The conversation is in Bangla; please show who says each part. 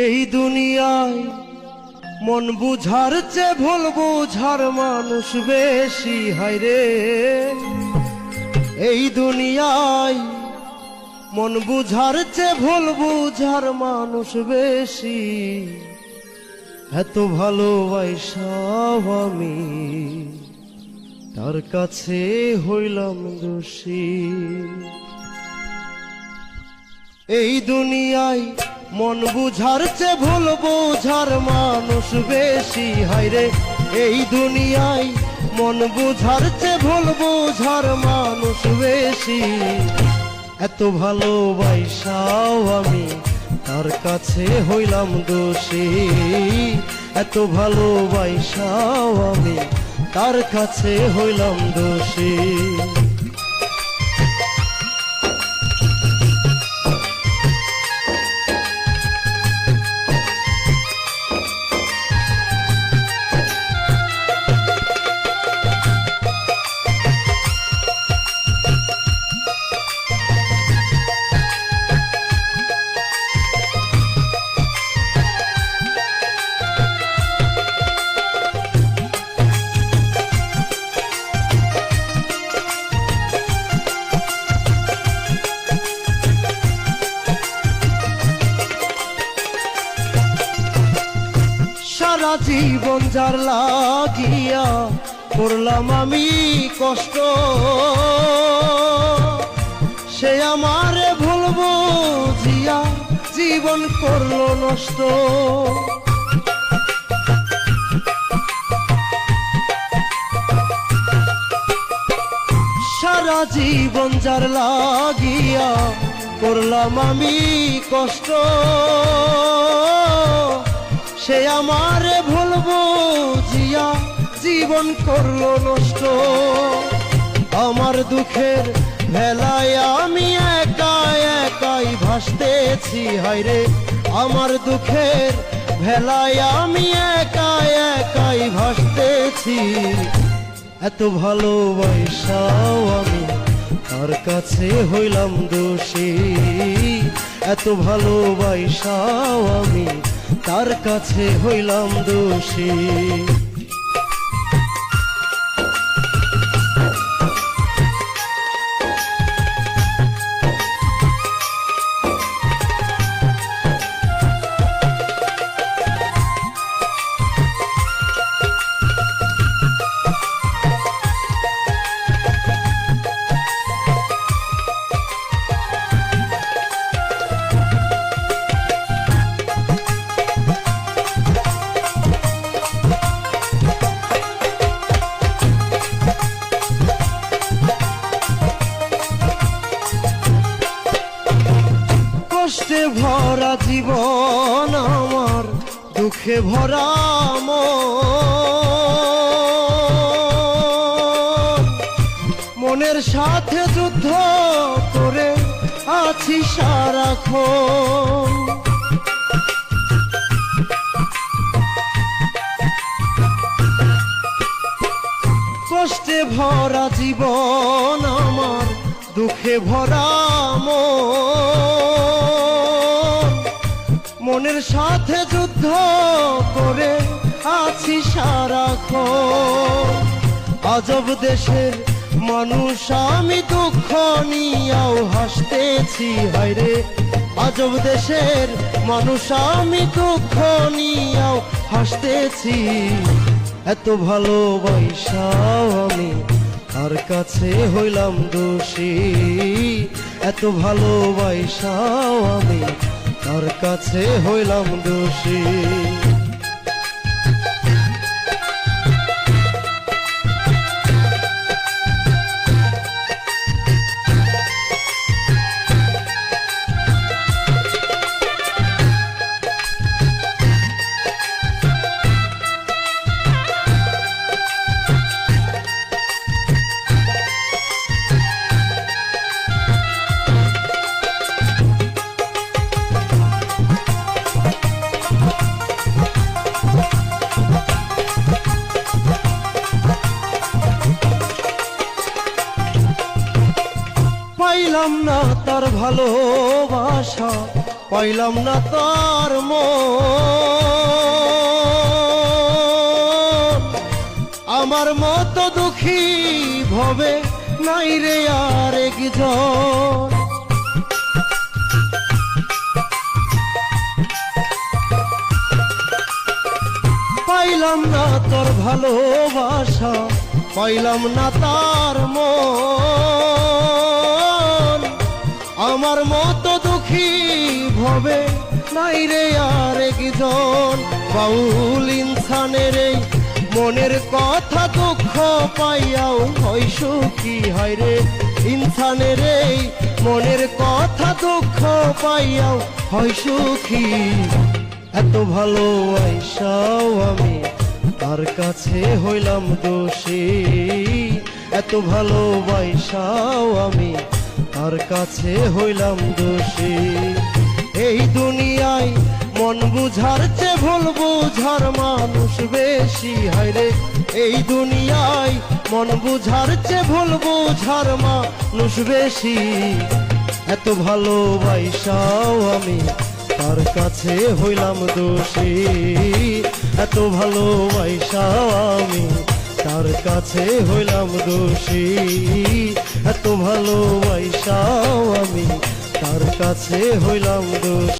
Speaker 1: এই দুনিয়ায় মন বুঝার চেয়ে ভুল বুঝার মানুষ বেশি হায়রে। এই দুনিয়ায় মন বুঝার চেয়ে ভুল বুঝার মানুষ বেশি। এত ভালোবাসাও আমি তার কাছে হইলাম দোষী। এই দুনিয়ায় মন বুঝার চেয়ে ভুল বুঝার মানুষ বেশি হায়রে। এই দুনিয়ায় মন বুঝার চেয়ে ভুল বুঝার মানুষ বেশি। এত ভালোবাসাও আমি তার কাছে হইলাম দোষী। এত ভালোবাসাও আমি তার কাছে হইলাম দোষী। সারা জীবন যার লাগিয়া করলাম আমি কষ্ট, সে আমারে ভুল বুঝিয়া জীবন করলো নষ্ট। সারা জীবন যার লাগিয়া করলাম আমি কষ্ট, সে আমারে ভুল বুঝিয়া জীবন করলো নষ্ট। আমার দুঃখের ভেলায় আমি একা একাই ভাসতেছি হায়রে। আমার দুঃখের ভেলায় আমি একা একাই ভাসতেছি। এত ভালোবাসাও আমি তার কাছে হইলাম দোষী। এত ভালোবাসাও আমি তার কাছে হইলাম দোষী। কষ্টে ভরা জীবন আমার, দুঃখে ভরা মনের সাথে যুদ্ধ করে আছি সারাক্ষণ। কষ্টে ভরা জীবন আমার, দুঃখে ভরা মনের সাথে যুদ্ধ করে আছি সারাক্ষণ। আজব দেশের মানুষ আমি, দুঃখ নিয়াও হাসতেছি হায়রে। আজব দেশের মানুষ আমি, দুঃখ নিয়াও হাসতেছি। এত ভালোবাসাও আমি তার কাছে হইলাম দোষী। এত ভালোবাসাও আমি তার কাছে হইলাম দোষী। পাইলাম না তার ভালোবাসা, পাইলাম না তার মন। দুঃখী ভবে নাই রে আর একজন। পাইলাম না তোর ভালোবাসা, পাইলাম না তার মন, আমার মতো দুঃখী ভবে নাই রে আর একজন। বাউল ইনসানের এই মনের কথা দুঃখ পাইয়াও হয় সুখী, হয় রে ইনসানের এই মনের কথা দুঃখ পাইয়াও হয় সুখী। এত ভালোবাসাও আমি তার কাছে হইলাম দোষী, এত ভালোবাসাও আমি তার কাছে হইলাম দোষী। এই দুনিয়ায় মন বুঝার চেয়ে ভুল বুঝার মানুষ বেশি, হায়রে এই দুনিয়ায় মন বুঝার চেয়ে ভুল বুঝার মানুষ বেশি। এত ভালোবাসাও আমি তার কাছে হইলাম দোষী, এত ভালোবাসাও আমি তার কাছে হইলাম দোষী, এত ভালোবাসাও আমি তার কাছে হইলাম দোষী।